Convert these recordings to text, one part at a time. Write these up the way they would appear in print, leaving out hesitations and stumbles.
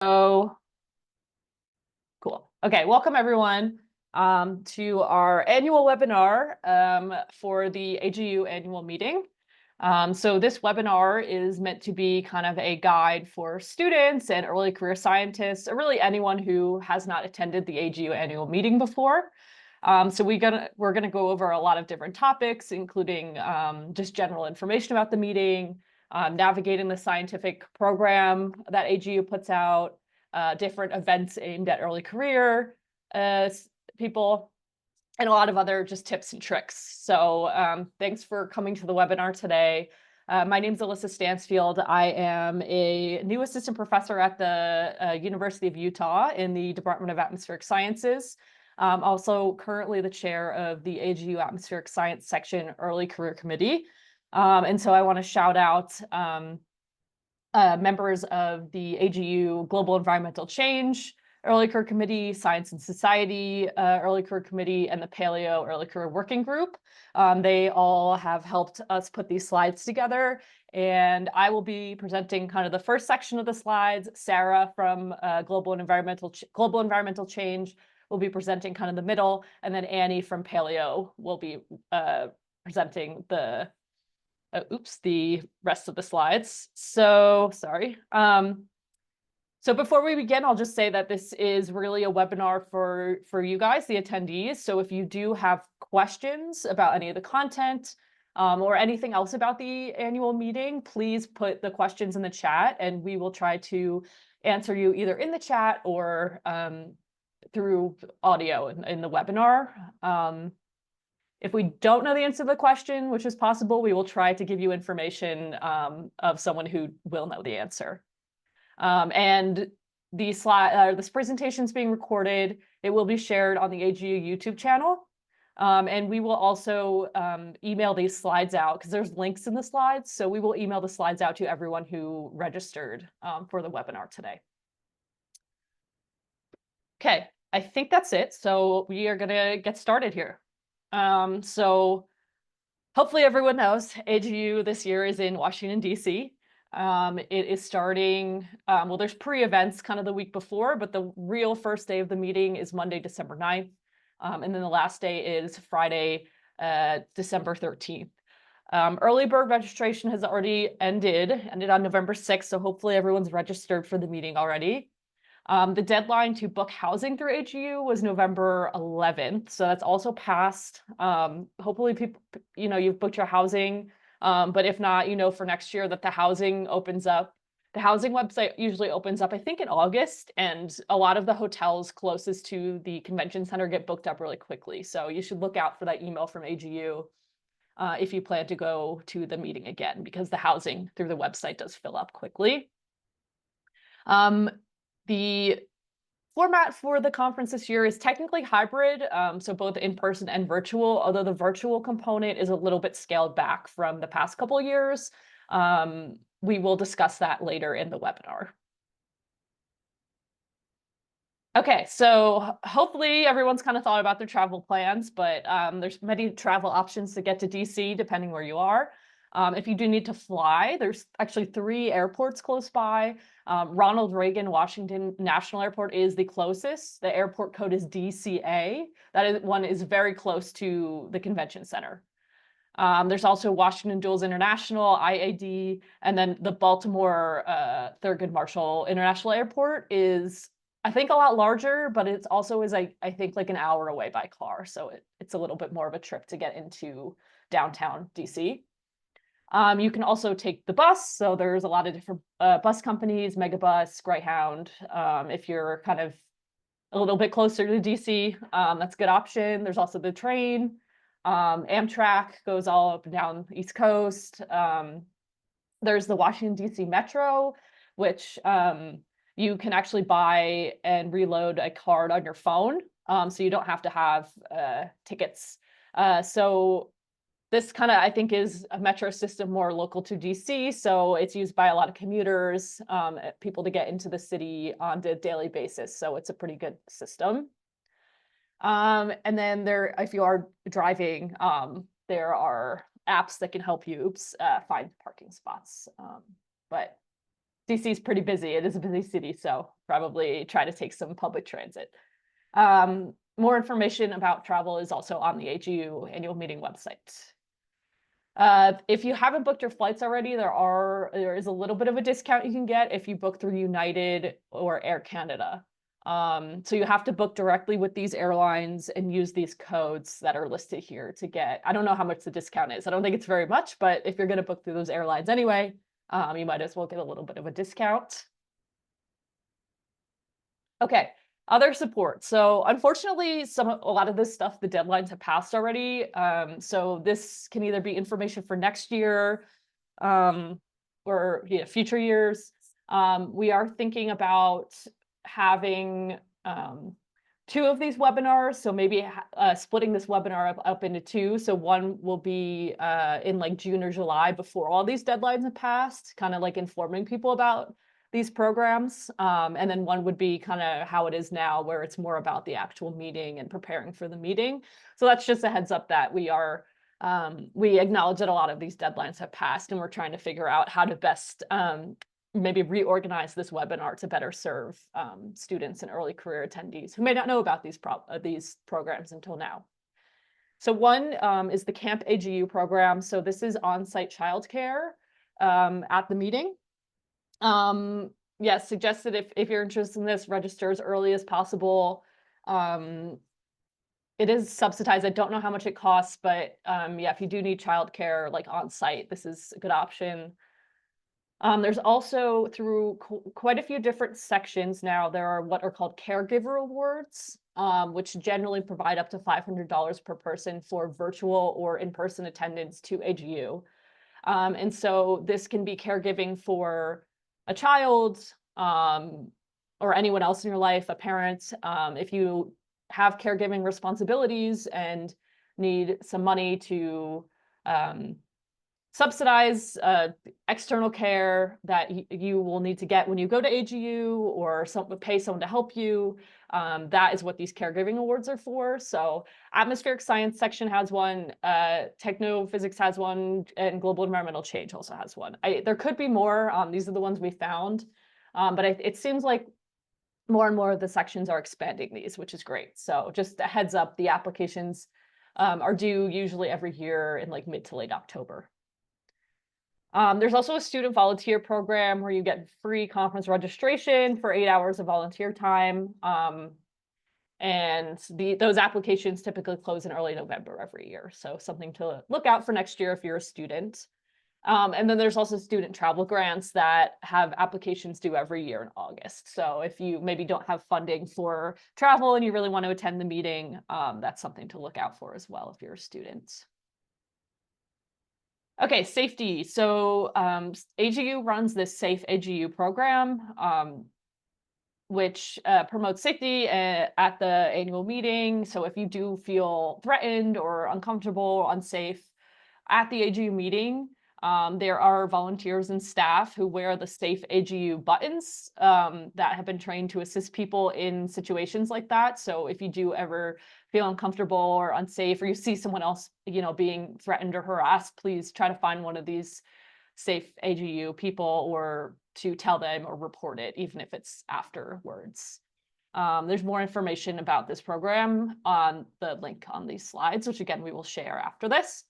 Oh, cool. Okay, welcome everyone to our annual webinar for the AGU annual meeting. So this webinar is meant to be kind of a guide for students and early career scientists, or really anyone who has not attended the AGU annual meeting before. So we're gonna go over a lot of different topics, including just general information about the meeting, navigating the scientific program that AGU puts out, different events aimed at early career people, and a lot of other just tips and tricks. So thanks for coming to the webinar today. My name is Alyssa Stansfield. I am a new assistant professor at the University of Utah in the Department of Atmospheric Sciences. Also currently the chair of the AGU Atmospheric Science Section Early Career Committee. And so I want to shout out members of the AGU Global Environmental Change Early Career Committee, Science and Society Early Career Committee, and the Paleo Early Career Working Group. They all have helped us put these slides together, and I will be presenting kind of the first section of the slides. Sarah from Global Environmental Change will be presenting kind of the middle, and then Annie from Paleo will be presenting the rest of the slides. So sorry. So before we begin, I'll just say that this is really a webinar for you guys, the attendees. So if you do have questions about any of the content or anything else about the annual meeting, please put the questions in the chat and we will try to answer you either in the chat or through audio in the webinar. If we don't know the answer to the question, which is possible, we will try to give you information of someone who will know the answer. And this presentation is being recorded. It will be shared on the AGU YouTube channel. And we will also email these slides out because there's links in the slides. So we will email the slides out to everyone who registered for the webinar today. Okay, I think that's it. So we are gonna get started here. So hopefully everyone knows AGU this year is in Washington, D.C. It is starting, well, there's pre-events kind of the week before, but the real first day of the meeting is Monday, December 9th. And then the last day is Friday, December 13th. Early bird registration has already ended on November 6th. So hopefully everyone's registered for the meeting already. The deadline to book housing through AGU was November 11th. So that's also passed. Hopefully people, you've booked your housing. But if not, for next year that the housing opens up. The housing website usually opens up, I think, in August, and a lot of the hotels closest to the convention center get booked up really quickly. So you should look out for that email from AGU if you plan to go to the meeting again, because the housing through the website does fill up quickly. The format for the conference this year is technically hybrid, so both in person and virtual, although the virtual component is a little bit scaled back from the past couple of years. We will discuss that later in the webinar. Okay, so hopefully everyone's kind of thought about their travel plans, but there's many travel options to get to DC depending where you are. If you do need to fly, there's actually 3 airports close by. Ronald Reagan Washington National Airport is the closest. The airport code is DCA. That one is very close to the convention center. There's also Washington Dulles International, IAD, and then the Baltimore Thurgood Marshall International Airport is, I think, a lot larger, but it's also is, I think, like an hour away by car. So it's a little bit more of a trip to get into downtown DC. You can also take the bus. So there's a lot of different bus companies, Megabus, Greyhound. If you're kind of a little bit closer to DC, that's a good option. There's also the train. Amtrak goes all up and down the East Coast. There's the Washington, D.C. Metro, which you can actually buy and reload a card on your phone. So you don't have to have tickets. So this kind of, I think, is a metro system more local to DC, so it's used by a lot of commuters, people to get into the city on a daily basis, so it's a pretty good system. And then if you are driving, there are apps that can help you find parking spots. But DC is pretty busy. It is a busy city, so probably try to take some public transit. More information about travel is also on the AGU annual meeting website. If you haven't booked your flights already, there is a little bit of a discount you can get if you book through United or Air Canada. So you have to book directly with these airlines and use these codes that are listed here to get, I don't know how much the discount is. I don't think it's very much, but if you're going to book through those airlines anyway, you might as well get a little bit of a discount. Okay, other support. So unfortunately, a lot of this stuff, the deadlines have passed already. So this can either be information for next year, or future years. We are thinking about having 2 of these webinars. So maybe splitting this webinar up into 2. So one will be in like June or July before all these deadlines have passed, kind of like informing people about these programs. And then one would be kind of how it is now, where it's more about the actual meeting and preparing for the meeting. So that's just a heads up that we acknowledge that a lot of these deadlines have passed, and we're trying to figure out how to best maybe reorganize this webinar to better serve students and early career attendees who may not know about these programs until now. So one is the Camp AGU program. So this is on-site childcare at the meeting. Yes, suggested if you're interested in this, register as early as possible. It is subsidized. I don't know how much it costs, but yeah, if you do need childcare like on site, this is a good option. There's also through quite a few different sections now, there are what are called caregiver awards, which generally provide up to $500 per person for virtual or in-person attendance to AGU. And so this can be caregiving for a child or anyone else in your life, a parent. If you have caregiving responsibilities and need some money to subsidize external care that you will need to get when you go to AGU, or pay someone to help you. That is what these caregiving awards are for. So atmospheric science section has one, technophysics has one, and global environmental change also has one. There could be more. These are the ones we found, but it seems like more and more of the sections are expanding these, which is great. So just a heads up, the applications are due usually every year in like mid to late October. There's also a student volunteer program where you get free conference registration for 8 hours of volunteer time. And those applications typically close in early November every year. So something to look out for next year if you're a student. And then there's also student travel grants that have applications due every year in August. So if you maybe don't have funding for travel and you really want to attend the meeting, that's something to look out for as well if you're a student. Okay, safety. So AGU runs this Safe AGU program, which promotes safety at the annual meeting. So if you do feel threatened or uncomfortable or unsafe at the AGU meeting, there are volunteers and staff who wear the Safe AGU buttons that have been trained to assist people in situations like that. So if you do ever feel uncomfortable or unsafe, or you see someone else, being threatened or harassed, please try to find one of these Safe AGU people or to tell them or report it, even if it's afterwards. There's more information about this program on the link on these slides, which again, we will share after this.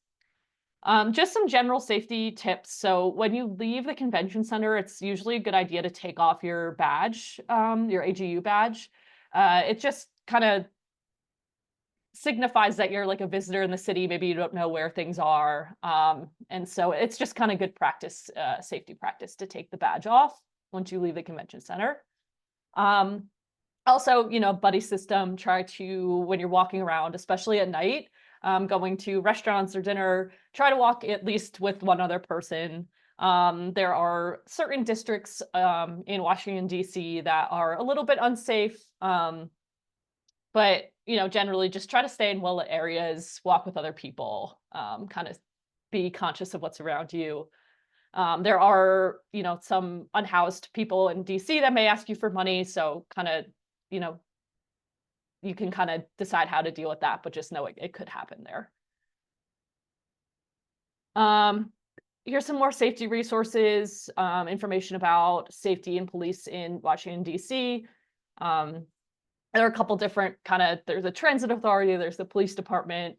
Just some general safety tips. So when you leave the convention center, it's usually a good idea to take off your badge, your AGU badge. It just kind of signifies that you're like a visitor in the city. Maybe you don't know where things are. And so it's just kind of good practice, safety practice to take the badge off once you leave the convention center. Also, buddy system, try to, when you're walking around, especially at night, going to restaurants or dinner, try to walk at least with one other person. There are certain districts in Washington, D.C. that are a little bit unsafe, but generally just try to stay in well-lit areas, walk with other people, kind of be conscious of what's around you. There are, some unhoused people in DC that may ask you for money. So kind of, you can kind of decide how to deal with that, but just know it could happen there. here's some more safety resources, information about safety and police in Washington, D.C. There are a couple different there's a transit authority, there's the police department.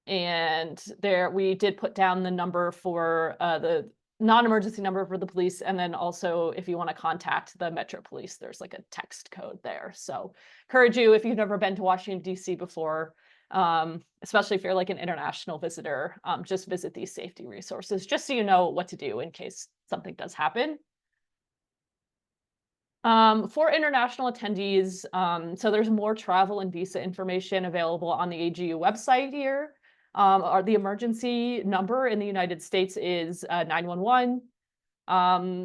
And there we did put down the number for the non-emergency number for the police. And then also if you want to contact the Metro Police, there's like a text code there. So encourage you, if you've never been to Washington, D.C. before, especially if you're like an international visitor, just visit these safety resources just so you know what to do in case something does happen. For international attendees, so there's more travel and visa information available on the AGU website here. The emergency number in the United States is 911.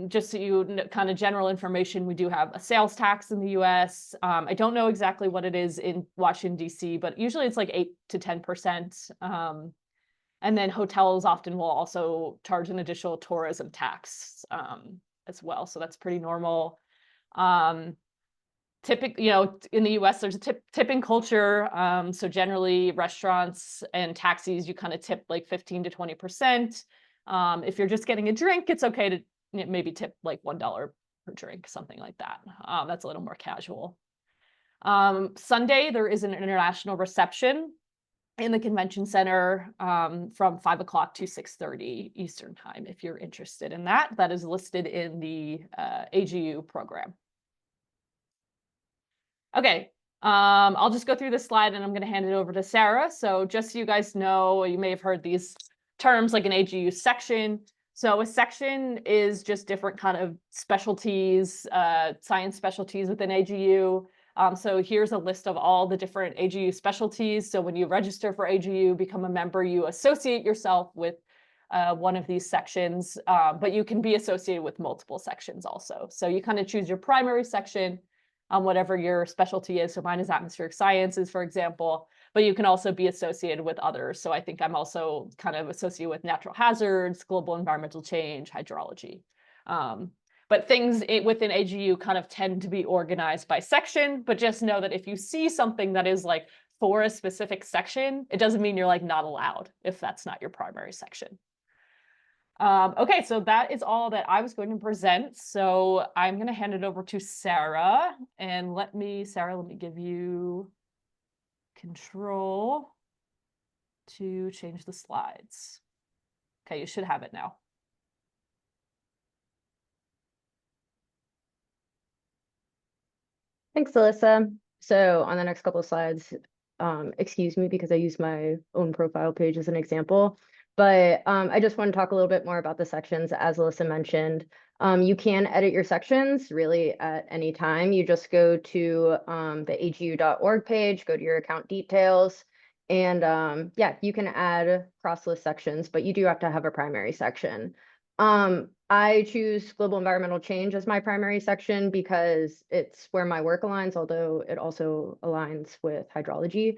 Just so you know, kind of general information, we do have a sales tax in the US. I don't know exactly what it is in Washington, D.C., but usually it's like 8 to 10%. And then hotels often will also charge an additional tourism tax as well. So that's pretty normal. Typically, in the US, there's a tipping culture. So generally restaurants and taxis, you kind of tip like 15 to 20%. If you're just getting a drink, it's okay to maybe tip like $1 per drink, something like that. That's a little more casual. Sunday, there is an international reception in the convention center from 5 o'clock to 6:30 Eastern time. If you're interested in that, that is listed in the AGU program. Okay, I'll just go through this slide and I'm going to hand it over to Sarah. So just so you guys know, you may have heard these terms like an AGU section. So a section is just different kind of specialties, science specialties within AGU. So here's a list of all the different AGU specialties. So when you register for AGU, become a member, you associate yourself with one of these sections, but you can be associated with multiple sections also. So you kind of choose your primary section on whatever your specialty is. So mine is atmospheric sciences, for example, but you can also be associated with others. So I think I'm also kind of associated with natural hazards, global environmental change, hydrology. But things within AGU kind of tend to be organized by section, but just know that if you see something that is like for a specific section, it doesn't mean you're like not allowed if that's not your primary section. Okay, so that is all that I was going to present. So I'm going to hand it over to Sarah, and Sarah, let me give you control to change the slides. Okay, you should have it now. Thanks, Alyssa. So on the next couple of slides, excuse me because I use my own profile page as an example, but I just want to talk a little bit more about the sections. As Alyssa mentioned, you can edit your sections really at any time. You just go to the agu.org page, go to your account details, and yeah, you can add cross-list sections, but you do have to have a primary section. I choose global environmental change as my primary section because it's where my work aligns, although it also aligns with hydrology.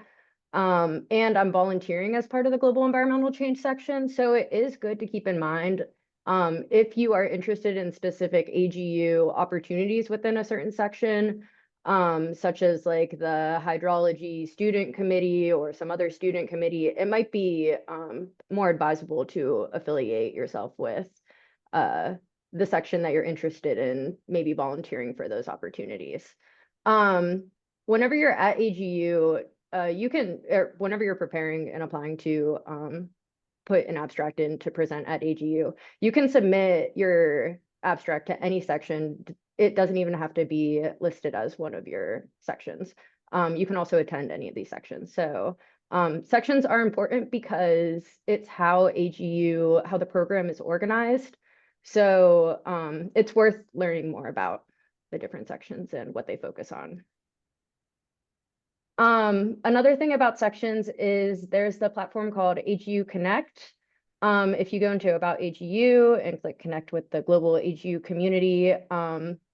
And I'm volunteering as part of the global environmental change section. So it is good to keep in mind if you are interested in specific AGU opportunities within a certain section, such as like the hydrology student committee or some other student committee, it might be more advisable to affiliate yourself with the section that you're interested in, maybe volunteering for those opportunities. Whenever you're at AGU, you can, whenever you're preparing and applying to put an abstract in to present at AGU, you can submit your abstract to any section. It doesn't even have to be listed as one of your sections. You can also attend any of these sections. So sections are important because it's how the program is organized. So it's worth learning more about the different sections and what they focus on. Another thing about sections is there's the platform called AGU Connect. If you go into About AGU and click Connect with the global AGU community,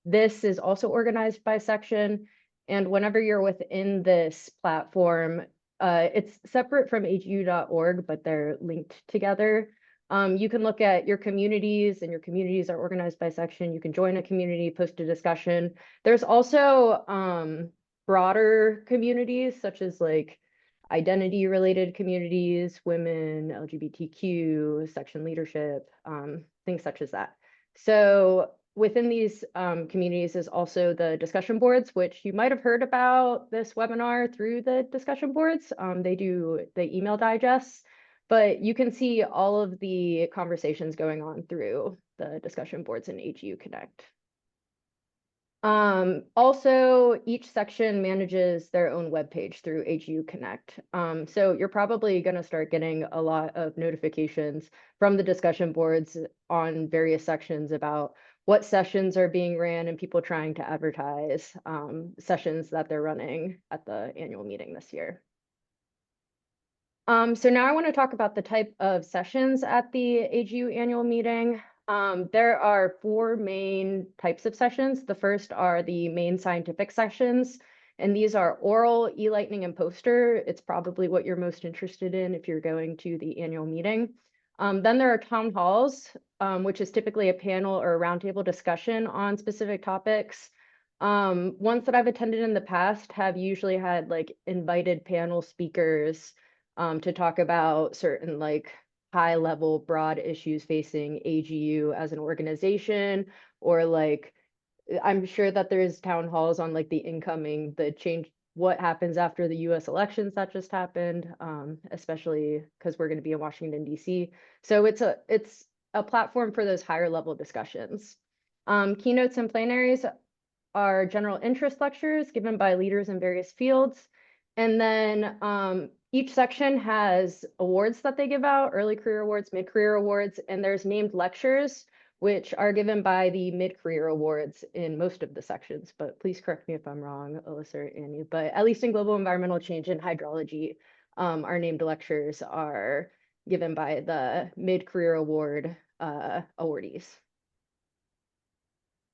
this is also organized by section. And whenever you're within this platform, it's separate from agu.org, but they're linked together. You can look at your communities, and your communities are organized by section. You can join a community, post a discussion. There's also broader communities, such as like identity related communities, women, LGBTQ, section leadership, things such as that. So within these communities is also the discussion boards, which you might have heard about this webinar through the discussion boards. They do the email digests, but you can see all of the conversations going on through the discussion boards in AGU Connect. Also, each section manages their own webpage through AGU Connect. So you're probably going to start getting a lot of notifications from the discussion boards on various sections about what sessions are being ran and people trying to advertise sessions that they're running at the annual meeting this year. So now I want to talk about the type of sessions at the AGU annual meeting. There are 4 main types of sessions. The first are the main scientific sessions, and these are oral, e-lightning, and poster. It's probably what you're most interested in if you're going to the annual meeting. Then there are town halls, which is typically a panel or a roundtable discussion on specific topics. Ones that I've attended in the past have usually had like invited panel speakers to talk about certain like high level broad issues facing AGU as an organization, or like I'm sure that there's town halls on like the change, what happens after the US elections that just happened, especially because we're going to be in Washington, DC. So it's a platform for those higher level discussions. Keynotes and plenaries are general interest lectures given by leaders in various fields. And then each section has awards that they give out, early career awards, mid-career awards, and there's named lectures, which are given by the mid-career awards in most of the sections, but please correct me if I'm wrong, Alyssa or Annie, but at least in global environmental change and hydrology, our named lectures are given by the mid-career award awardees.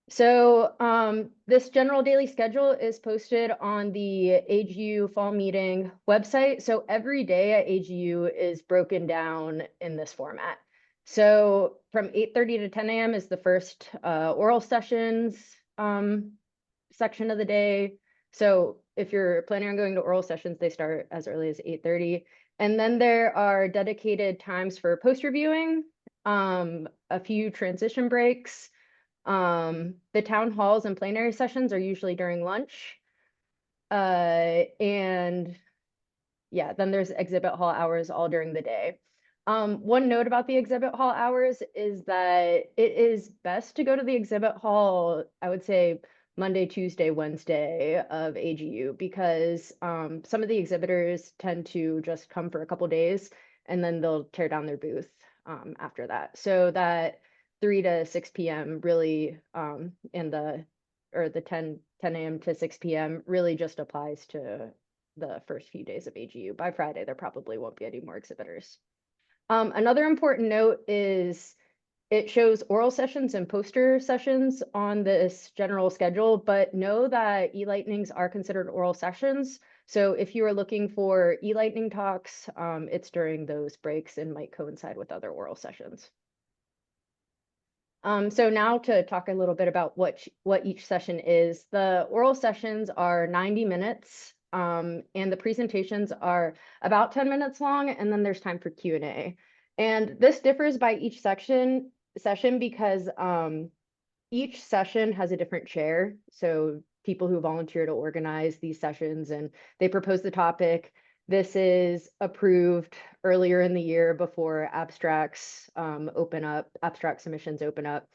So this general daily schedule is posted on the AGU fall meeting website. So every day at AGU is broken down in this format. So from 8:30 to 10 a.m. is the first oral sessions section of the day. So if you're planning on going to oral sessions, they start as early as 8:30. And then there are dedicated times for post reviewing, a few transition breaks. The town halls and plenary sessions are usually during lunch. And yeah, then there's exhibit hall hours all during the day. One note about the exhibit hall hours is that it is best to go to the exhibit hall, I would say Monday, Tuesday, Wednesday of AGU, because some of the exhibitors tend to just come for a couple days and then they'll tear down their booth after that. So that 3 to 6 p.m. really in the 10 a.m. to 6 p.m. really just applies to the first few days of AGU. By Friday, there probably won't be any more exhibitors. Another important note is it shows oral sessions and poster sessions on this general schedule, but know that e-lightnings are considered oral sessions. So if you are looking for e-lightning talks, it's during those breaks and might coincide with other oral sessions. So now to talk a little bit about what each session is. The oral sessions are 90 minutes, and the presentations are about 10 minutes long, and then there's time for Q&A. And this differs by each session because each session has a different chair. So people who volunteer to organize these sessions and they propose the topic. This is approved earlier in the year before abstracts open up, abstract submissions open up.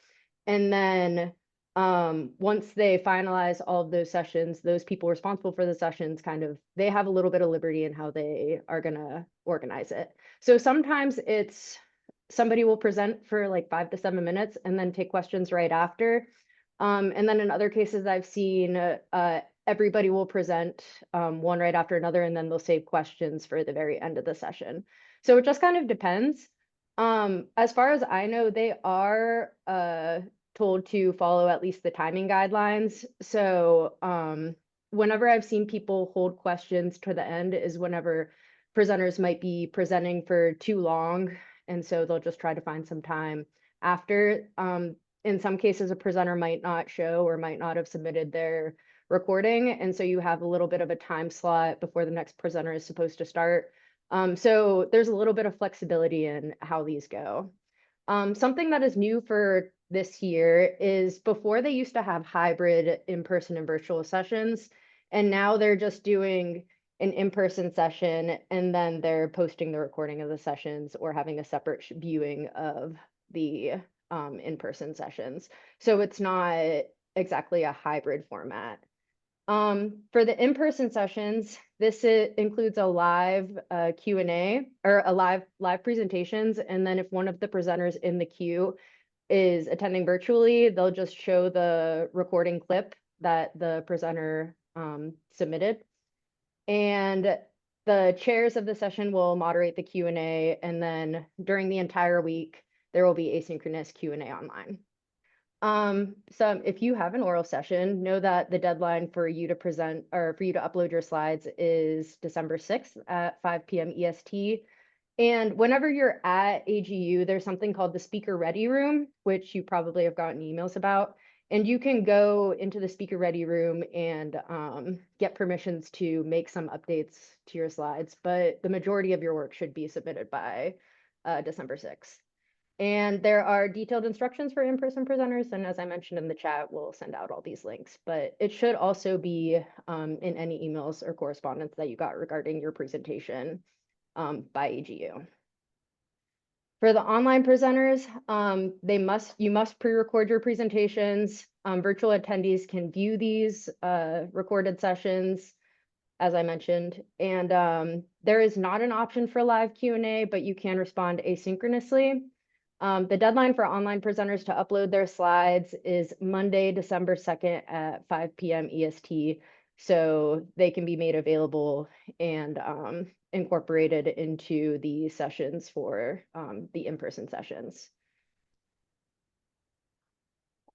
And then once they finalize all of those sessions, those people responsible for the sessions they have a little bit of liberty in how they are gonna organize it. So sometimes it's somebody will present for like 5 to 7 minutes and then take questions right after. And then in other cases I've seen everybody will present one right after another, and then they'll save questions for the very end of the session. So it just kind of depends. As far as I know, they are told to follow at least the timing guidelines. So whenever I've seen people hold questions to the end is whenever presenters might be presenting for too long. And so they'll just try to find some time after. in some cases, a presenter might not show or might not have submitted their recording. And so you have a little bit of a time slot before the next presenter is supposed to start. So there's a little bit of flexibility in how these go. Something that is new for this year is before they used to have hybrid in-person and virtual sessions, and now they're just doing an in-person session and then they're posting the recording of the sessions or having a separate viewing of the in-person sessions. So it's not exactly a hybrid format. For the in-person sessions, this includes a live Q&A or a live presentations. And then if one of the presenters in the queue is attending virtually, they'll just show the recording clip that the presenter submitted. And the chairs of the session will moderate the Q&A. And then during the entire week, there will be asynchronous Q&A online. So if you have an oral session, know that the deadline for you to present or for you to upload your slides is December 6th at 5 p.m. EST. And whenever you're at AGU, there's something called the speaker ready room, which you probably have gotten emails about. And you can go into the speaker ready room and get permissions to make some updates to your slides. But the majority of your work should be submitted by December 6th. And there are detailed instructions for in-person presenters. And as I mentioned in the chat, we'll send out all these links, but it should also be in any emails or correspondence that you got regarding your presentation by AGU. For the online presenters, you must pre-record your presentations. Virtual attendees can view these recorded sessions, as I mentioned, and there is not an option for live Q&A, but you can respond asynchronously. The deadline for online presenters to upload their slides is Monday, December 2nd at 5 p.m. EST, so they can be made available and incorporated into the sessions for the in-person sessions.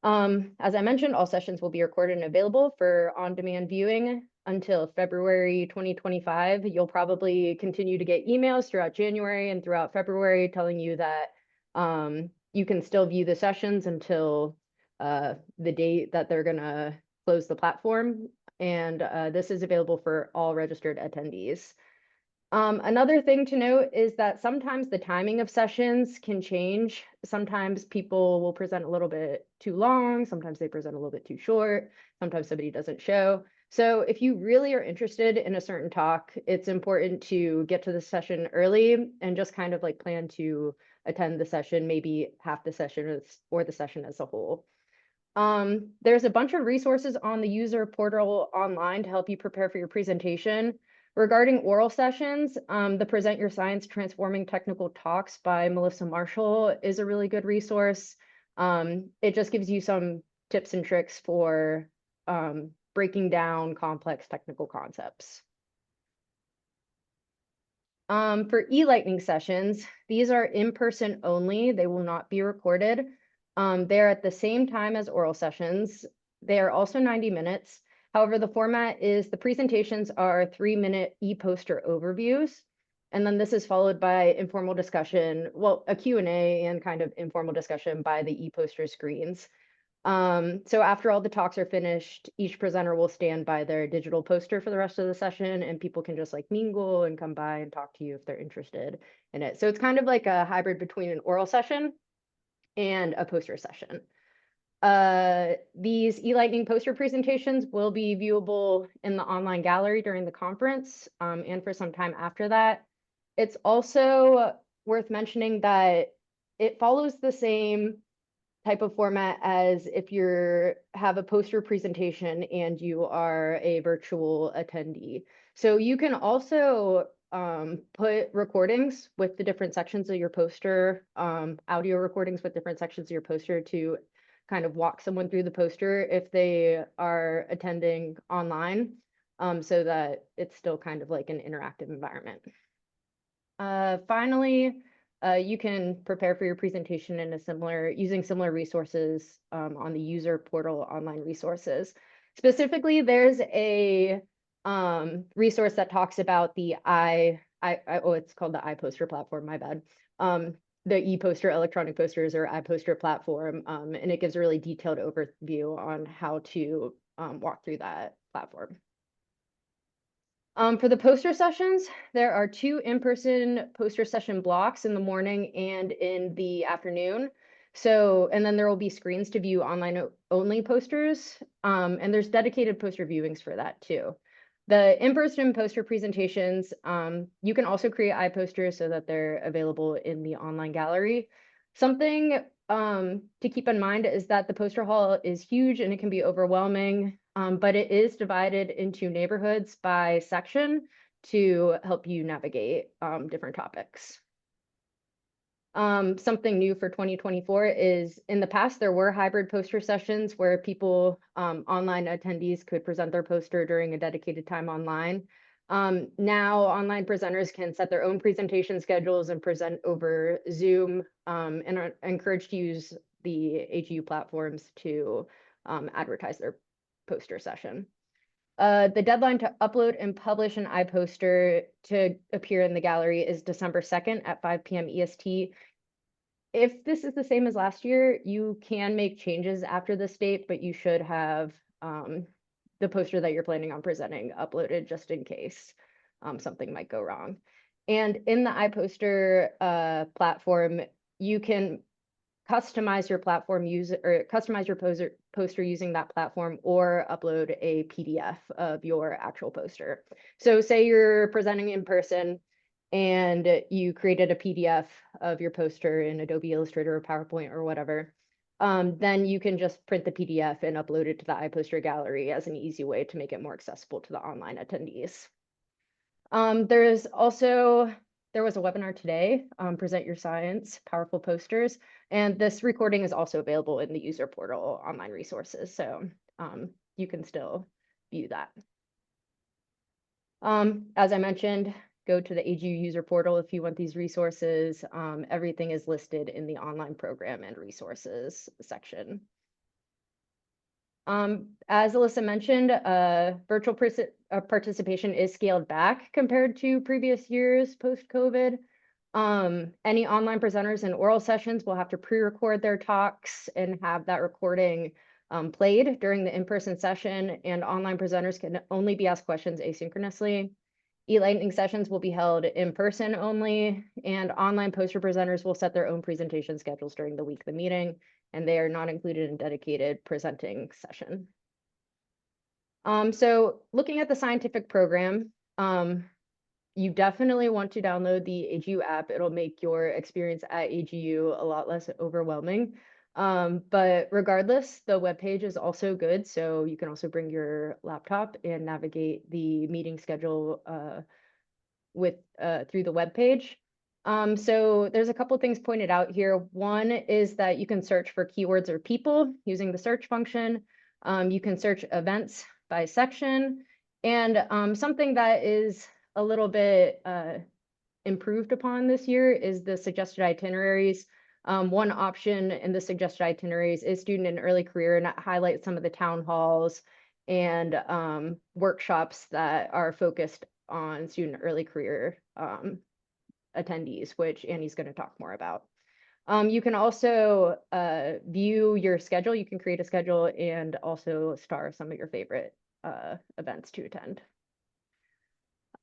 As I mentioned, all sessions will be recorded and available for on-demand viewing until February 2025. You'll probably continue to get emails throughout January and throughout February telling you that you can still view the sessions until the date that they're going to close the platform. And this is available for all registered attendees. Another thing to note is that sometimes the timing of sessions can change. Sometimes people will present a little bit too long. Sometimes they present a little bit too short. Sometimes somebody doesn't show. So if you really are interested in a certain talk, it's important to get to the session early and just kind of like plan to attend the session, maybe half the session or the session as a whole. There's a bunch of resources on the user portal online to help you prepare for your presentation. Regarding oral sessions, the Present Your Science Transforming Technical Talks by Melissa Marshall is a really good resource. It just gives you some tips and tricks for breaking down complex technical concepts. For e-lightning sessions, these are in-person only. They will not be recorded. They're at the same time as oral sessions. They are also 90 minutes. However, the format is the presentations are 3-minute e-poster overviews. And then this is followed by informal discussion, well, a Q&A and kind of informal discussion by the e-poster screens. So after all the talks are finished, each presenter will stand by their digital poster for the rest of the session, and people can just like mingle and come by and talk to you if they're interested in it. So it's kind of like a hybrid between an oral session and a poster session. These e-lightning poster presentations will be viewable in the online gallery during the conference and for some time after that. It's also worth mentioning that it follows the same type of format as if you have a poster presentation and you are a virtual attendee. So you can also put recordings with the different sections of your poster, audio recordings with different sections of your poster to kind of walk someone through the poster if they are attending online, so that it's still kind of like an interactive environment. Finally, you can prepare for your presentation in using similar resources on the user portal online resources. Specifically, there's a resource that talks about the it's called the iPoster platform, my bad. the e-poster, electronic posters, or iPoster platform, and it gives a really detailed overview on how to walk through that platform. For the poster sessions, there are 2 in-person poster session blocks in the morning and in the afternoon. So, and then there will be screens to view online only posters, and there's dedicated poster viewings for that too. The in-person poster presentations, you can also create iPosters so that they're available in the online gallery. Something to keep in mind is that the poster hall is huge and it can be overwhelming, but it is divided into neighborhoods by section to help you navigate different topics. Something new for 2024 is, in the past, there were hybrid poster sessions where people, online attendees, could present their poster during a dedicated time online. Now online presenters can set their own presentation schedules and present over Zoom, and are encouraged to use the AGU platforms to advertise their poster session. The deadline to upload and publish an iPoster to appear in the gallery is December 2nd at 5 p.m. EST. If this is the same as last year, you can make changes after this date, but you should have the poster that you're planning on presenting uploaded just in case something might go wrong. And in the iPoster platform, you can customize your platform customize your poster using that platform, or upload a PDF of your actual poster. So say you're presenting in person and you created a PDF of your poster in Adobe Illustrator or PowerPoint or whatever, then you can just print the PDF and upload it to the iPoster gallery as an easy way to make it more accessible to the online attendees. There was a webinar today, Present Your Science, Powerful Posters, and this recording is also available in the user portal online resources, so you can still view that. As I mentioned, go to the AGU user portal if you want these resources. Everything is listed in the online program and resources section. As Alyssa mentioned, virtual participation is scaled back compared to previous years post-COVID. Any online presenters and oral sessions will have to pre-record their talks and have that recording played during the in-person session, and online presenters can only be asked questions asynchronously. E-lightning sessions will be held in person only, and online poster presenters will set their own presentation schedules during the week of the meeting, and they are not included in dedicated presenting session. So looking at the scientific program, you definitely want to download the AGU app. It'll make your experience at AGU a lot less overwhelming. But regardless, the webpage is also good. So you can also bring your laptop and navigate the meeting schedule through the webpage. So there's a couple of things pointed out here. One is that you can search for keywords or people using the search function. You can search events by section, and something that is a little bit improved upon this year is the suggested itineraries. One option in the suggested itineraries is student and early career, and that highlights some of the town halls and workshops that are focused on student early career attendees, which Annie's going to talk more about. You can also view your schedule. You can create a schedule and also star some of your favorite events to attend.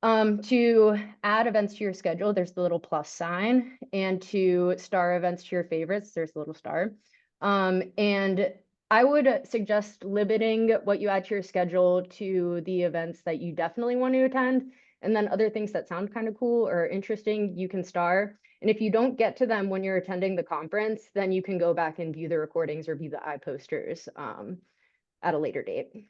To add events to your schedule, there's the little plus sign, and to star events to your favorites, there's the little star. And I would suggest limiting what you add to your schedule to the events that you definitely want to attend, and then other things that sound kind of cool or interesting, you can star. And if you don't get to them when you're attending the conference, then you can go back and view the recordings or view the iPosters at a later date.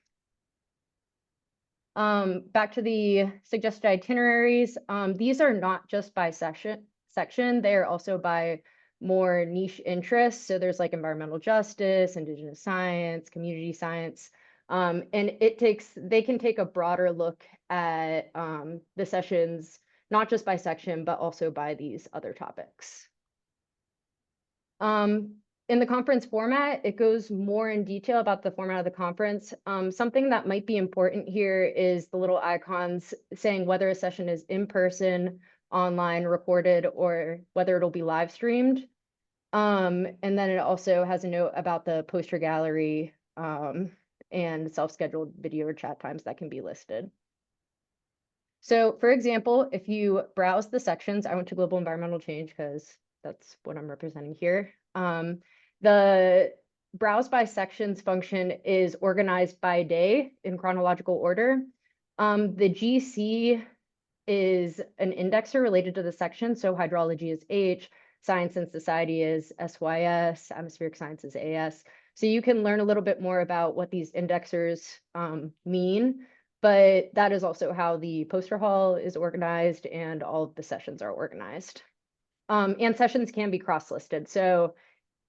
Back to the suggested itineraries. These are not just by section, they're also by more niche interests. So there's like environmental justice, indigenous science, community science. And they can take a broader look at the sessions, not just by section, but also by these other topics. In the conference format, it goes more in detail about the format of the conference. Something that might be important here is the little icons saying whether a session is in person, online, recorded, or whether it'll be live streamed. And then it also has a note about the poster gallery and self-scheduled video or chat times that can be listed. So for example, if you browse the sections, I went to global environmental change because that's what I'm representing here. The browse by sections function is organized by day in chronological order. The GC is an indexer related to the section. So hydrology is H, science and society is SYS, atmospheric science is AS. So you can learn a little bit more about what these indexers mean, but that is also how the poster hall is organized and all of the sessions are organized. And sessions can be cross-listed. So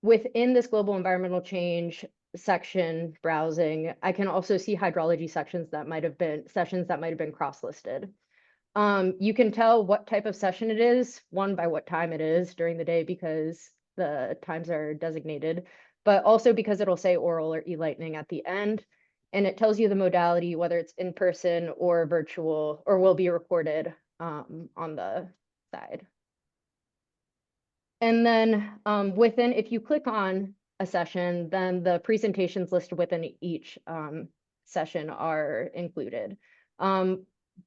within this global environmental change section browsing, I can also see hydrology sections that might have been cross-listed. You can tell what type of session it is, one, by what time it is during the day because the times are designated, but also because it'll say oral or e-lightning at the end. And it tells you the modality, whether it's in person or virtual, or will be recorded on the side. And then within, if you click on a session, then the presentations listed within each session are included.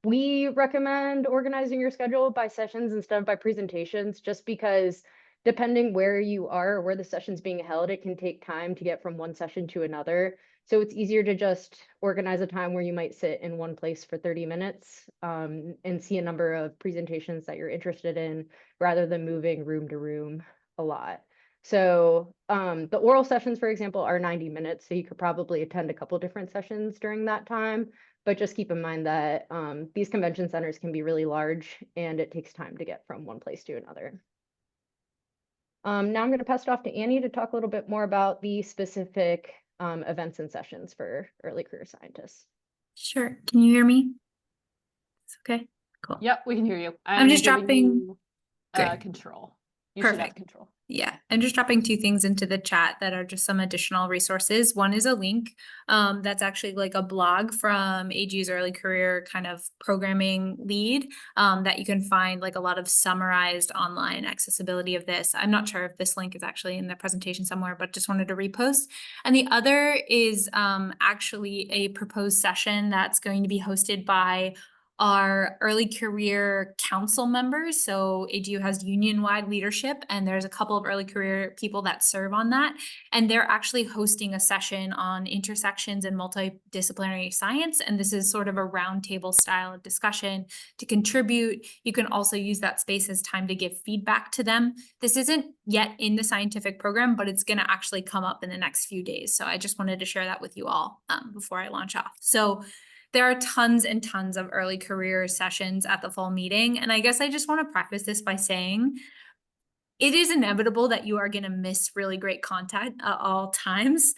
We recommend organizing your schedule by sessions instead of by presentations, just because depending where you are or where the session's being held, it can take time to get from one session to another. So it's easier to just organize a time where you might sit in one place for 30 minutes and see a number of presentations that you're interested in rather than moving room to room a lot. So the oral sessions, for example, are 90 minutes. So you could probably attend a couple different sessions during that time. But just keep in mind that these convention centers can be really large and it takes time to get from one place to another. Now I'm going to pass it off to Annie to talk a little bit more about the specific events and sessions for early career scientists. Sure. Can you hear me? It's okay. Cool. Yep, we can hear you. I'm just giving dropping. you, Great. control. You should have Perfect. control. Yeah, I'm just dropping two things into the chat that are just some additional resources. One is a link that's actually like a blog from AGU's early career kind of programming lead that you can find like a lot of summarized online accessibility of this. I'm not sure if this link is actually in the presentation somewhere, but just wanted to repost. And the other is actually a proposed session that's going to be hosted by our early career council members. So AGU has union-wide leadership, and there's a couple of early career people that serve on that. And they're actually hosting a session on intersections and multidisciplinary science. And this is sort of a roundtable style of discussion to contribute. You can also use that space as time to give feedback to them. This isn't yet in the scientific program, but it's going to actually come up in the next few days. So I just wanted to share that with you all before I launch off. So there are tons and tons of early career sessions at the fall meeting. And I guess I just want to preface this by saying it is inevitable that you are going to miss really great content at all times.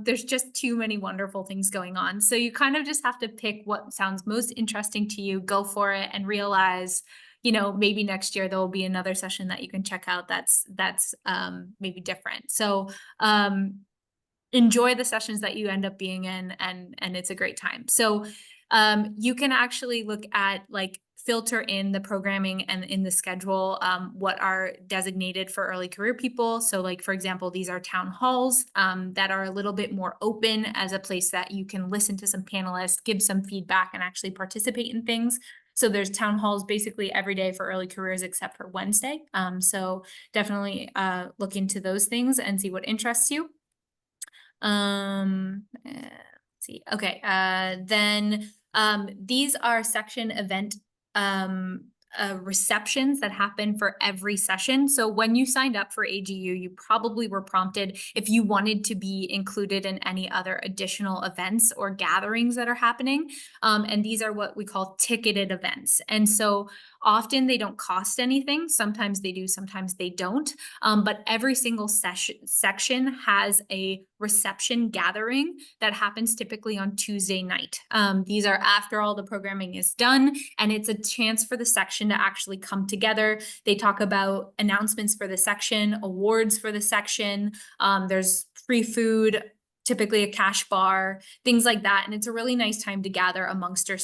There's just too many wonderful things going on. So you kind of just have to pick what sounds most interesting to you, go for it, and realize, you know, maybe next year there will be another session that you can check out that's maybe different. So enjoy the sessions that you end up being in, and it's a great time. So you can actually look at like filter in the programming and in the schedule what are designated for early career people. So like, for example, these are town halls that are a little bit more open as a place that you can listen to some panelists, give some feedback, and actually participate in things. So there's town halls basically every day for early careers except for Wednesday. So definitely look into those things and see what interests you. Let's see. Okay. Then these are section event receptions that happen for every session. So when you signed up for AGU, you probably were prompted if you wanted to be included in any other additional events or gatherings that are happening. And these are what we call ticketed events. And so often they don't cost anything. Sometimes they do, sometimes they don't. But every single section has a reception gathering that happens typically on Tuesday night. These are after all the programming is done, and it's a chance for the section to actually come together. They talk about announcements for the section, awards for the section. There's free food, typically a cash bar, things like that. And it's a really nice time to gather amongst our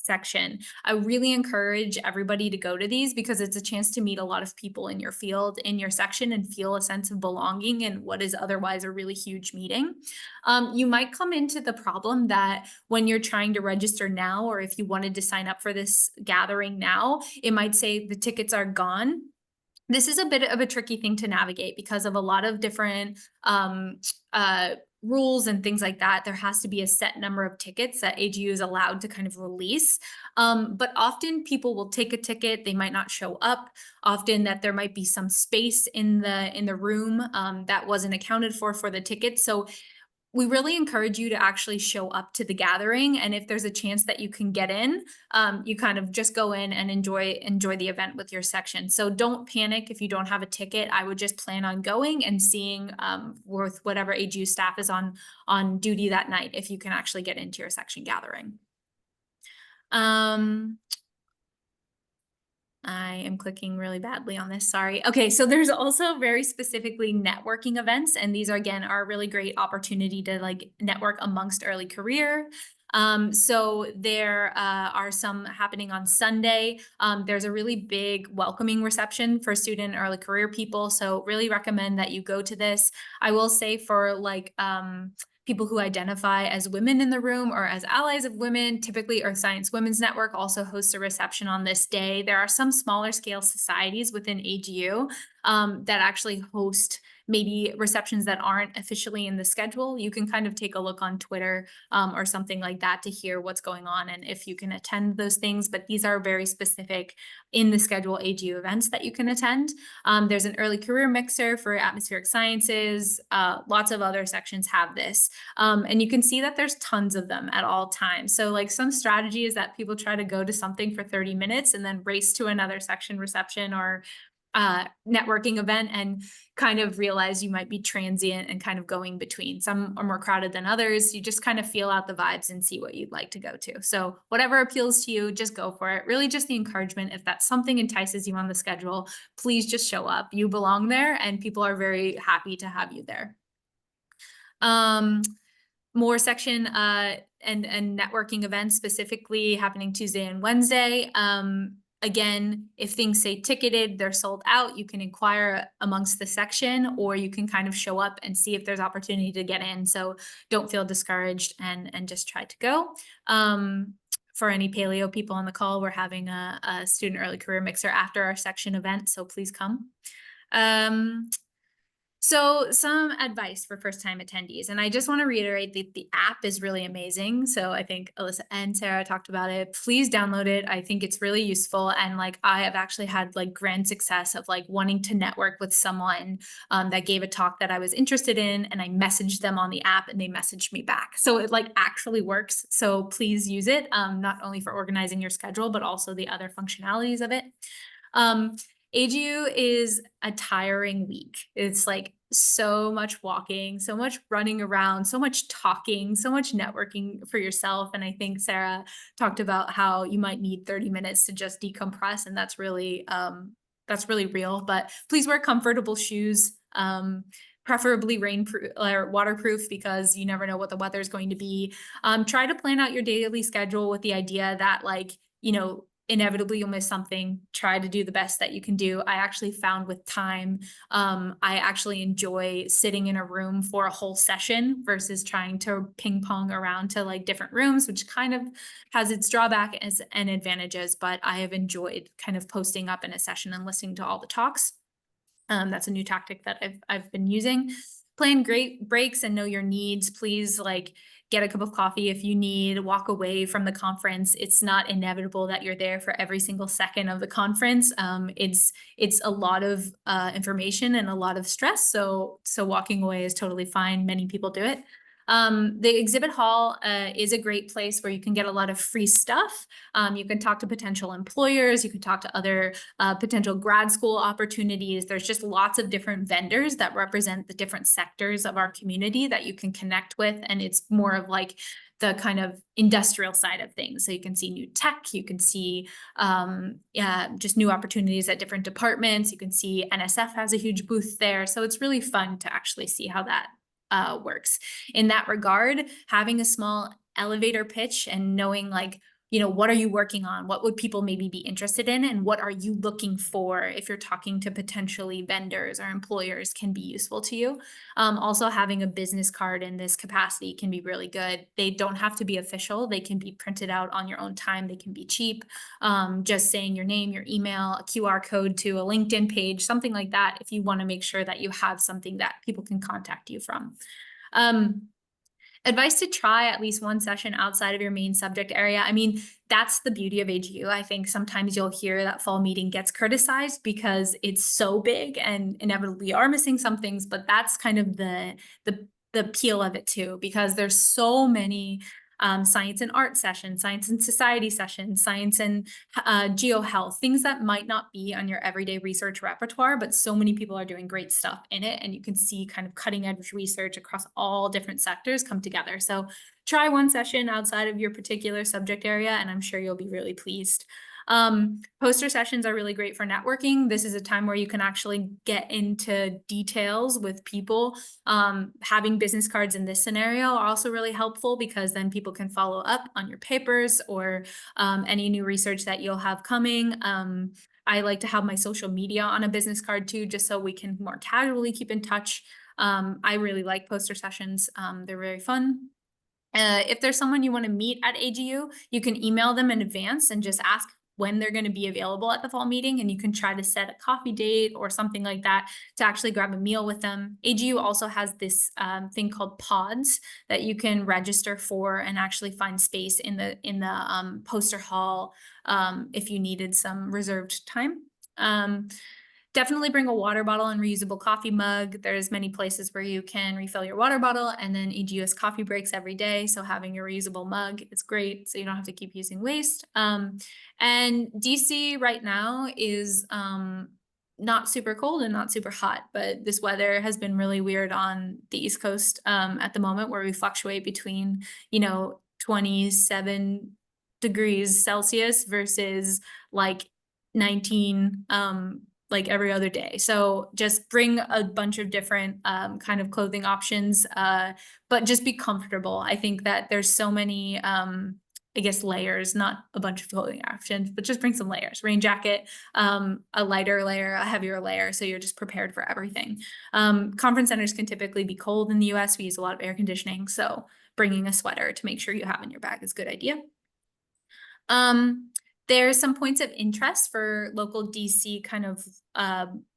section. I really encourage everybody to go to these because it's a chance to meet a lot of people in your field, in your section, and feel a sense of belonging in what is otherwise a really huge meeting. You might come into the problem that when you're trying to register now, or if you wanted to sign up for this gathering now, it might say the tickets are gone. This is a bit of a tricky thing to navigate because of a lot of different rules and things like that. There has to be a set number of tickets that AGU is allowed to kind of release. But often people will take a ticket, they might not show up. Often that there might be some space in the room that wasn't accounted for the ticket. So we really encourage you to actually show up to the gathering. And if there's a chance that you can get in, you kind of just go in and enjoy the event with your section. So don't panic if you don't have a ticket. I would just plan on going and seeing with whatever AGU staff is on duty that night, if you can actually get into your section gathering. I am clicking really badly on this, sorry. Okay, so there's also very specifically networking events, and these are, again, are a really great opportunity to like network amongst early career. So there are some happening on Sunday. There's a really big welcoming reception for student and early career people, so really recommend that you go to this. I will say for like people who identify as women in the room or as allies of women, typically Earth Science Women's Network also hosts a reception on this day. There are some smaller scale societies within AGU that actually host maybe receptions that aren't officially in the schedule. You can kind of take a look on Twitter or something like that to hear what's going on and if you can attend those things, but these are very specific in the schedule AGU events that you can attend. There's an early career mixer for atmospheric sciences. Lots of other sections have this. And you can see that there's tons of them at all times. So like some strategy is that people try to go to something for 30 minutes and then race to another section reception or networking event and kind of realize you might be transient and kind of going between. Some are more crowded than others. You just kind of feel out the vibes and see what you'd like to go to. So whatever appeals to you, just go for it. Really just the encouragement. If that something entices you on the schedule, please just show up. You belong there and people are very happy to have you there. More section and networking events specifically happening Tuesday and Wednesday. Again, if things say ticketed, they're sold out, you can inquire amongst the section, or you can kind of show up and see if there's opportunity to get in. So don't feel discouraged and just try to go. For any paleo people on the call, we're having a student early career mixer after our section event, so please come. So some advice for first-time attendees, and I just want to reiterate that the app is really amazing. So I think Alyssa and Sarah talked about it. Please download it. I think it's really useful. And like I have actually had like grand success of like wanting to network with someone that gave a talk that I was interested in, and I messaged them on the app and they messaged me back. So it like actually works. So please use it, not only for organizing your schedule, but also the other functionalities of it. AGU is a tiring week. It's like so much walking, so much running around, so much talking, so much networking for yourself. And I think Sarah talked about how you might need 30 minutes to just decompress. And that's really real, but please wear comfortable shoes, preferably rainproof or waterproof, because you never know what the weather is going to be. Try to plan out your daily schedule with the idea that like, you know, inevitably you'll miss something. Try to do the best that you can do. I actually found with time, I actually enjoy sitting in a room for a whole session versus trying to ping pong around to like different rooms, which kind of has its drawbacks and advantages, but I have enjoyed kind of posting up in a session and listening to all the talks. That's a new tactic that I've been using. Plan great breaks and know your needs. Please like get a cup of coffee if you need, walk away from the conference. It's not inevitable that you're there for every single second of the conference. It's a lot of information and a lot of stress. So walking away is totally fine. Many people do it. The exhibit hall is a great place where you can get a lot of free stuff. You can talk to potential employers, you can talk to other potential grad school opportunities. There's just lots of different vendors that represent the different sectors of our community that you can connect with. And it's more of like the kind of industrial side of things. So you can see new tech, you can see just new opportunities at different departments. You can see NSF has a huge booth there. So it's really fun to actually see how that works. In that regard, having a small elevator pitch and knowing like what are you working on? What would people maybe be interested in? And what are you looking for if you're talking to potentially vendors or employers can be useful to you. Also having a business card in this capacity can be really good. They don't have to be official. They can be printed out on your own time. They can be cheap. Just saying your name, your email, a QR code to a LinkedIn page, something like that, if you want to make sure that you have something that people can contact you from. Advice to try at least one session outside of your main subject area. I mean, that's the beauty of AGU. I think sometimes you'll hear that fall meeting gets criticized because it's so big and inevitably you are missing some things, but that's kind of the appeal of it too, because there's so many science and art sessions, science and society sessions, science and geohealth, things that might not be on your everyday research repertoire, but so many people are doing great stuff in it. And you can see kind of cutting edge research across all different sectors come together. So try one session outside of your particular subject area, and I'm sure you'll be really pleased. Poster sessions are really great for networking. This is a time where you can actually get into details with people. Having business cards in this scenario are also really helpful because then people can follow up on your papers or any new research that you'll have coming. I like to have my social media on a business card too, just so we can more casually keep in touch. I really like poster sessions. They're very fun. If there's someone you want to meet at AGU, you can email them in advance and just ask when they're going to be available at the fall meeting, and you can try to set a coffee date or something like that to actually grab a meal with them. AGU also has this thing called pods that you can register for and actually find space in the poster hall if you needed some reserved time. Definitely bring a water bottle and reusable coffee mug. There's many places where you can refill your water bottle, and then AGU has coffee breaks every day. So having your reusable mug is great. So you don't have to keep using waste. And DC right now is not super cold and not super hot, but this weather has been really weird on the East Coast at the moment, where we fluctuate between, 27 degrees Celsius versus like 19 like every other day. So just bring a bunch of different kind of clothing options, but just be comfortable. I think that there's so many, I guess, layers, not a bunch of clothing options, but just bring some layers. Rain jacket, a lighter layer, a heavier layer, so you're just prepared for everything. Conference centers can typically be cold in the US. We use a lot of air conditioning, so bringing a sweater to make sure you have in your bag is a good idea. There's some points of interest for local DC kind of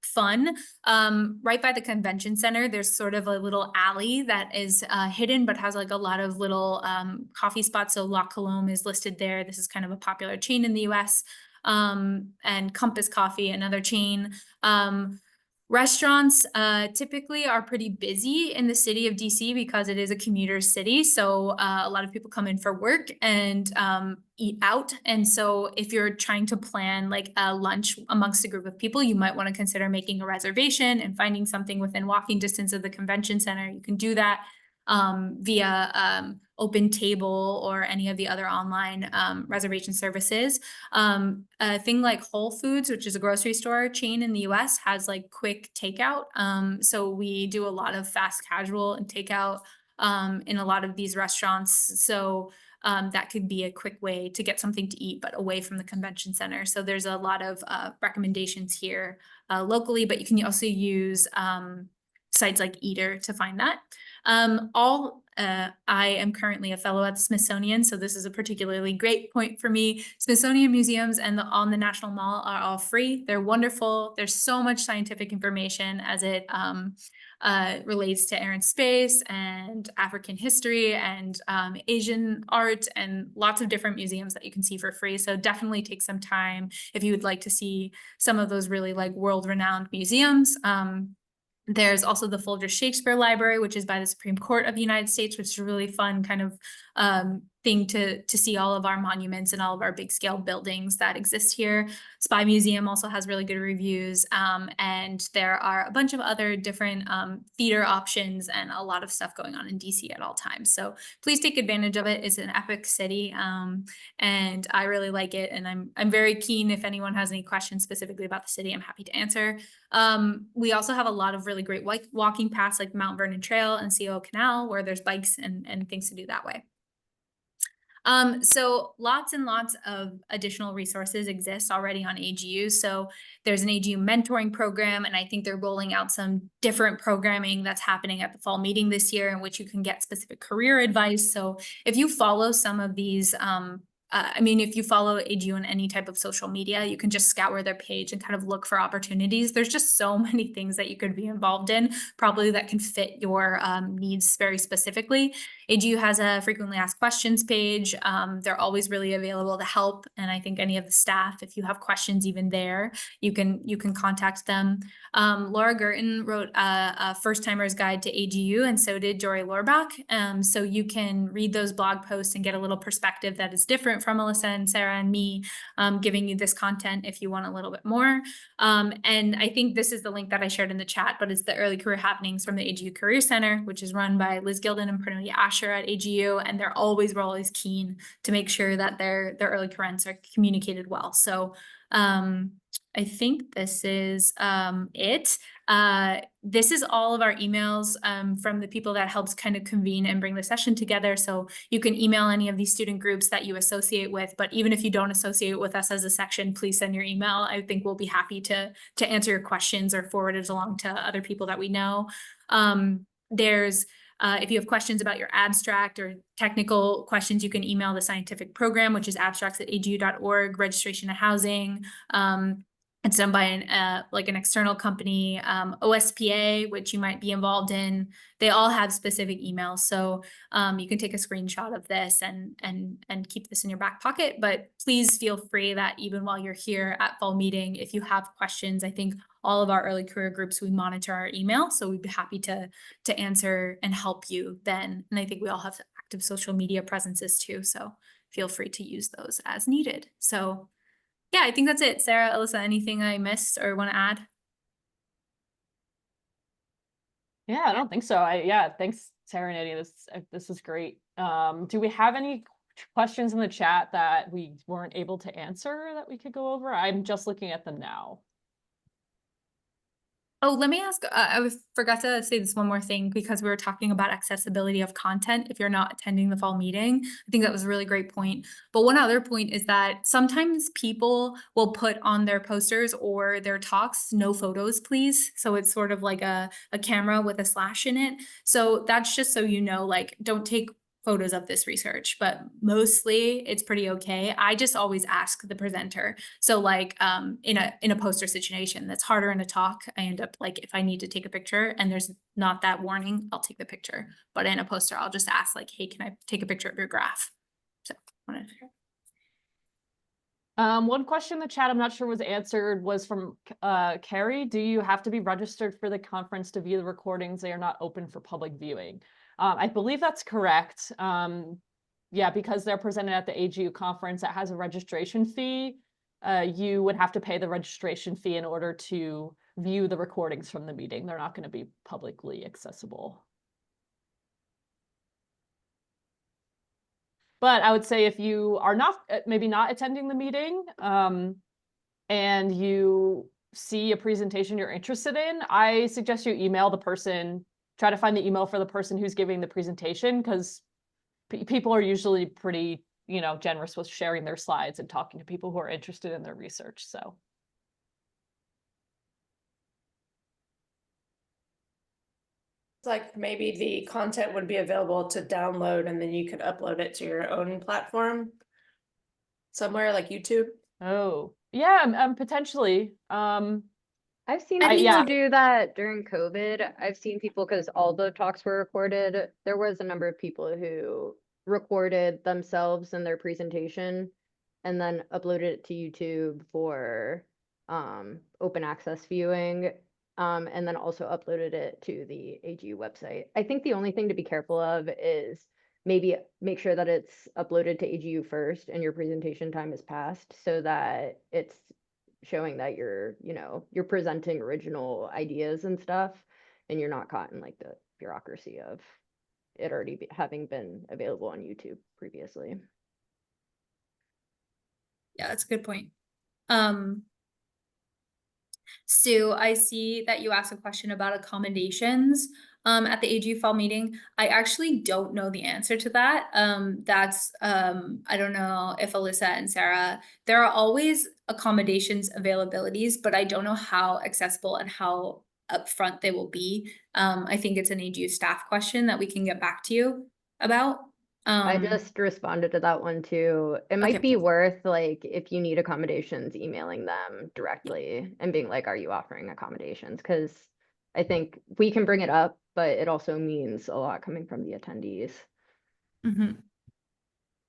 fun. Right by the convention center, there's sort of a little alley that is hidden, but has like a lot of little coffee spots. So La Colombe is listed there. This is kind of a popular chain in the US. And Compass Coffee, another chain. Restaurants typically are pretty busy in the city of DC because it is a commuter city. So a lot of people come in for work and eat out. And so if you're trying to plan like a lunch amongst a group of people, you might want to consider making a reservation and finding something within walking distance of the convention center. You can do that via Open Table or any of the other online reservation services. A thing like Whole Foods, which is a grocery store chain in the US, has like quick takeout. So we do a lot of fast casual and takeout in a lot of these restaurants. So that could be a quick way to get something to eat, but away from the convention center. So there's a lot of recommendations here locally, but you can also use sites like Eater to find that. I am currently a fellow at the Smithsonian, so this is a particularly great point for me. Smithsonian museums and on the National Mall are all free. They're wonderful. There's so much scientific information as it relates to air and space and African history and Asian art and lots of different museums that you can see for free. So definitely take some time if you would like to see some of those really like world-renowned museums. There's also the Folger Shakespeare Library, which is by the Supreme Court of the United States, which is a really fun kind of thing to see all of our monuments and all of our big scale buildings that exist here. Spy Museum also has really good reviews. And there are a bunch of other different theater options and a lot of stuff going on in DC at all times. So please take advantage of it. It's an epic city. And I really like it. And I'm very keen if anyone has any questions specifically about the city, I'm happy to answer. We also have a lot of really great walking paths like Mount Vernon Trail and CO Canal, where there's bikes and things to do that way. So lots and lots of additional resources exist already on AGU. So there's an AGU mentoring program, and I think they're rolling out some different programming that's happening at the fall meeting this year in which you can get specific career advice. So if you follow some of these, if you follow AGU on any type of social media, you can just scour their page and kind of look for opportunities. There's just so many things that you could be involved in, probably that can fit your needs very specifically. AGU has a frequently asked questions page. They're always really available to help. And I think any of the staff, if you have questions even there, you can contact them. Laura Gerton wrote a first timer's guide to AGU, and so did Jory Lorbach. So you can read those blog posts and get a little perspective that is different from Alyssa and Sarah and me, giving you this content if you want a little bit more. And I think this is the link that I shared in the chat, but it's the early career happenings from the AGU Career Center, which is run by Liz Gilden and Pranoli Asher at AGU. And we're always keen to make sure that their early careers are communicated well. So I think this is it. This is all of our emails from the people that helps kind of convene and bring the session together. So you can email any of these student groups that you associate with, but even if you don't associate with us as a section, please send your email. I think we'll be happy to answer your questions or forward it along to other people that we know. If you have questions about your abstract or technical questions, you can email the scientific program, which is abstracts@agu.org, registration to housing. It's done by an external company, OSPA, which you might be involved in. They all have specific emails. So you can take a screenshot of this and keep this in your back pocket. But please feel free that even while you're here at fall meeting, if you have questions, I think all of our early career groups, we monitor our email. So we'd be happy to answer and help you then. And I think we all have active social media presences too. So feel free to use those as needed. So yeah, I think that's it. Sarah, Alyssa, anything I missed or want to add? Yeah, I don't think so. Thanks, Sarah and Eddie. This is great. Do we have any questions in the chat that we weren't able to answer that we could go over? I'm just looking at them now. Oh, let me ask, I forgot to say this one more thing because we were talking about accessibility of content if you're not attending the fall meeting. I think that was a really great point. But one other point is that sometimes people will put on their posters or their talks, no photos, please. So it's sort of like a camera with a slash in it. So that's just so you know, like, don't take photos of this research, but mostly it's pretty okay. I just always ask the presenter. So like in a poster situation that's harder in a talk, I end up like, if I need to take a picture and there's not that warning, I'll take the picture. But in a poster, I'll just ask like, hey, can I take a picture of your graph? So one question in the chat I'm not sure was answered was from Carrie. Do you have to be registered for the conference to view the recordings? They are not open for public viewing. I believe that's correct. Yeah, because they're presented at the AGU conference that has a registration fee. You would have to pay the registration fee in order to view the recordings from the meeting. They're not going to be publicly accessible. But I would say if you are maybe not attending the meeting and you see a presentation you're interested in, I suggest you email the person. Try to find the email for the person who's giving the presentation, because people are usually pretty, generous with sharing their slides and talking to people who are interested in their research. So. It's like maybe the content would be available to download and then you could upload it to your own platform somewhere like YouTube. Oh, yeah, potentially. I've seen people do that during COVID. I've seen people, because all the talks were recorded. There was a number of people who recorded themselves and their presentation and then uploaded it to YouTube for open access viewing, and then also uploaded it to the AGU website. I think the only thing to be careful of is maybe make sure that it's uploaded to AGU first and your presentation time is passed, so that it's showing that you're presenting original ideas and stuff, and you're not caught in like the bureaucracy of it already having been available on YouTube previously. Yeah, that's a good point. Stu, I see that you asked a question about accommodations. at the AGU fall meeting. I actually don't know the answer to that. I don't know if Alyssa and Sarah, there are always accommodations availabilities, but I don't know how accessible and how upfront they will be. I think it's an AGU staff question that we can get back to you about. I just responded to that one too. It might Okay, be perfect. worth, like, if you need accommodations, emailing them directly and being like, are you offering accommodations? Because I think we can bring it up, but it also means a lot coming from the attendees. Mhm.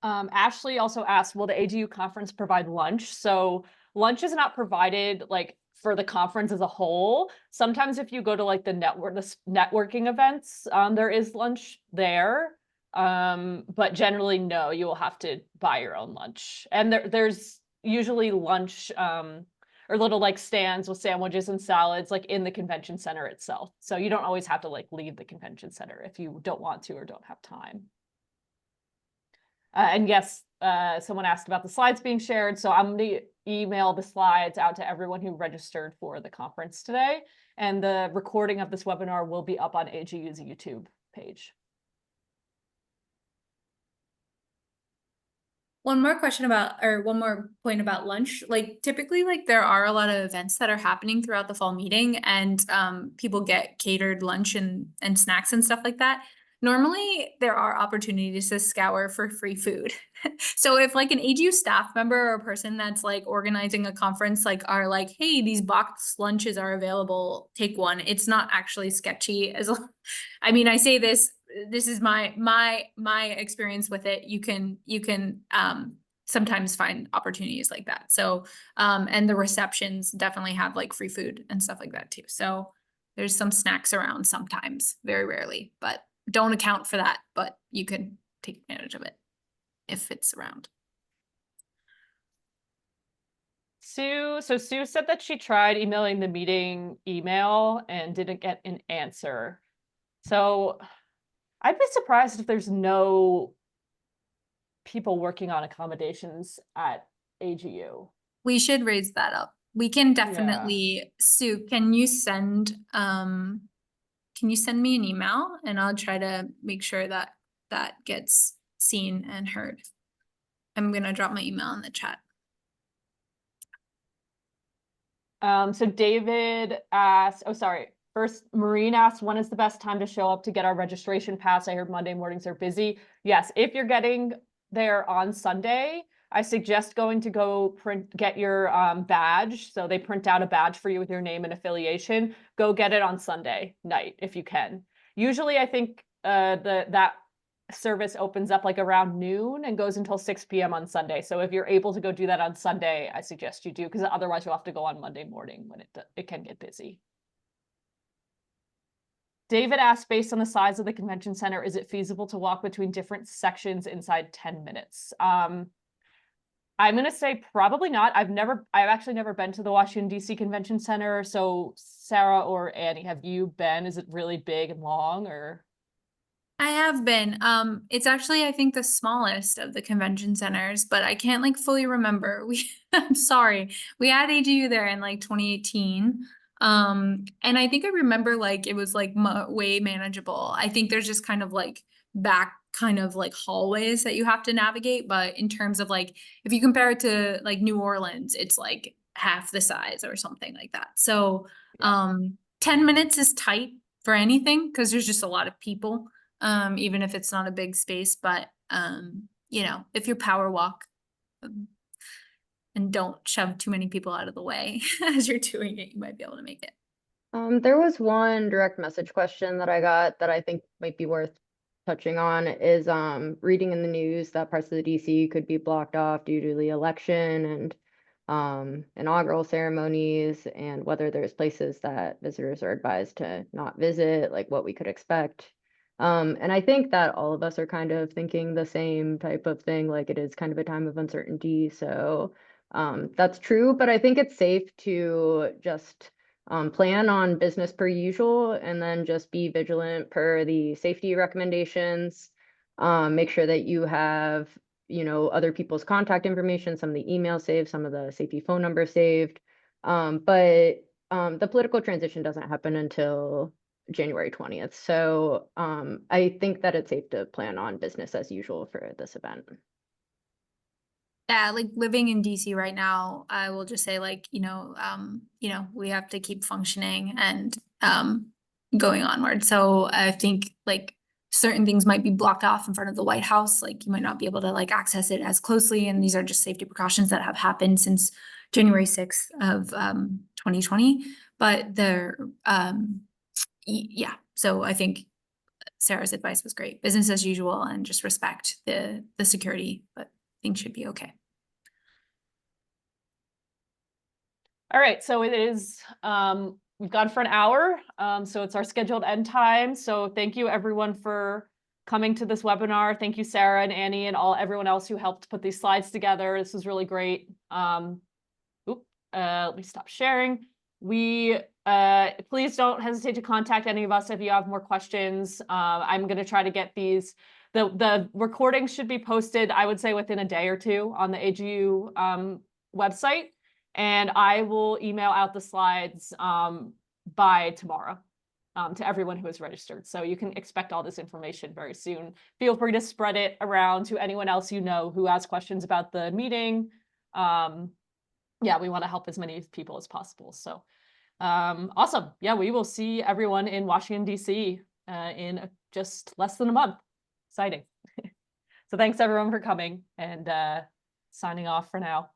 Ashley also asked, will the AGU conference provide lunch? So lunch is not provided like for the conference as a whole. Sometimes if you go to like the networking events, there is lunch there. But generally, no, you will have to buy your own lunch. And there's usually lunch or little like stands with sandwiches and salads like in the convention center itself. So you don't always have to like leave the convention center if you don't want to or don't have time. And yes, someone asked about the slides being shared. So I'm going to email the slides out to everyone who registered for the conference today. And the recording of this webinar will be up on AGU's YouTube page. One more point about lunch. Like typically, like there are a lot of events that are happening throughout the fall meeting, and people get catered lunch and snacks and stuff like that. Normally, there are opportunities to scour for free food. So if like an AGU staff member or a person that's like organizing a conference, like are like, hey, these boxed lunches are available, take one. It's not actually sketchy. I mean, I say this is my experience with it. You can sometimes find opportunities like that. So and the receptions definitely have like free food and stuff like that too. So there's some snacks around sometimes, very rarely, but don't account for that, but you can take advantage of it if it's around. Sue said that she tried emailing the meeting email and didn't get an answer. So I'd be surprised if there's no people working on accommodations at AGU. We should raise that up. We can definitely, Sue, can you send me an email and I'll try to make sure that that gets seen and heard. I'm gonna drop my email in the chat. So David asked, first Maureen asked, when is the best time to show up to get our registration pass? I heard Monday mornings are busy. Yes, if you're getting there on Sunday, I suggest going to get your badge. So they print out a badge for you with your name and affiliation. Go get it on Sunday night if you can. Usually I think that service opens up like around noon and goes until 6 p.m. on Sunday. So if you're able to go do that on Sunday, I suggest you do, because otherwise you'll have to go on Monday morning when it can get busy. David asked, based on the size of the convention center, is it feasible to walk between different sections inside 10 minutes? I'm going to say probably not. I've actually never been to the Washington, D.C. Convention Center. So Sarah or Annie, have you been? Is it really big and long, or? I have been. It's actually, I think, the smallest of the convention centers, but I can't like fully remember. I'm sorry. We had AGU there in like 2018. And I think I remember like it was like way manageable. I think there's just kind of like back kind of like hallways that you have to navigate. But in terms of like, if you compare it to like New Orleans, it's like half the size or something like that. So 10 minutes is tight for anything because there's just a lot of people. Even if it's not a big space, but you know, if you power walk and don't shove too many people out of the way as you're doing it, you might be able to make it. There was one direct message question that I got that I think might be worth touching on is reading in the news that parts of the DC could be blocked off due to the election and inaugural ceremonies, and whether there's places that visitors are advised to not visit, like what we could expect. And I think that all of us are kind of thinking the same type of thing, like it is kind of a time of uncertainty. So that's true, but I think it's safe to just plan on business per usual and then just be vigilant per the safety recommendations. Make sure that you have, other people's contact information, some of the emails saved, some of the safety phone numbers saved. But the political transition doesn't happen until January 20th. So I think that it's safe to plan on business as usual for this event. Yeah, like living in DC right now, I will just say like, we have to keep functioning and going onward. So I think like certain things might be blocked off in front of the White House. Like you might not be able to like access it as closely. And these are just safety precautions that have happened since January 6th of 2020. But they're yeah. So I think Sarah's advice was great. Business as usual and just respect the security, but things should be okay. All right, so it is, we've gone for an hour, so it's our scheduled end time. So thank you everyone for coming to this webinar. Thank you, Sarah and Annie and everyone else who helped put these slides together. This was really great. Let me stop sharing. Please don't hesitate to contact any of us if you have more questions. I'm going to try to get these. The recording should be posted, I would say, within a day or two on the AGU website. And I will email out the slides by tomorrow to everyone who is registered. So you can expect all this information very soon. Feel free to spread it around to anyone else you know who has questions about the meeting. Yeah, we want to help as many people as possible. So awesome. Yeah, we will see everyone in Washington, D.C. In just less than a month. Exciting. So thanks everyone for coming, and signing off for now.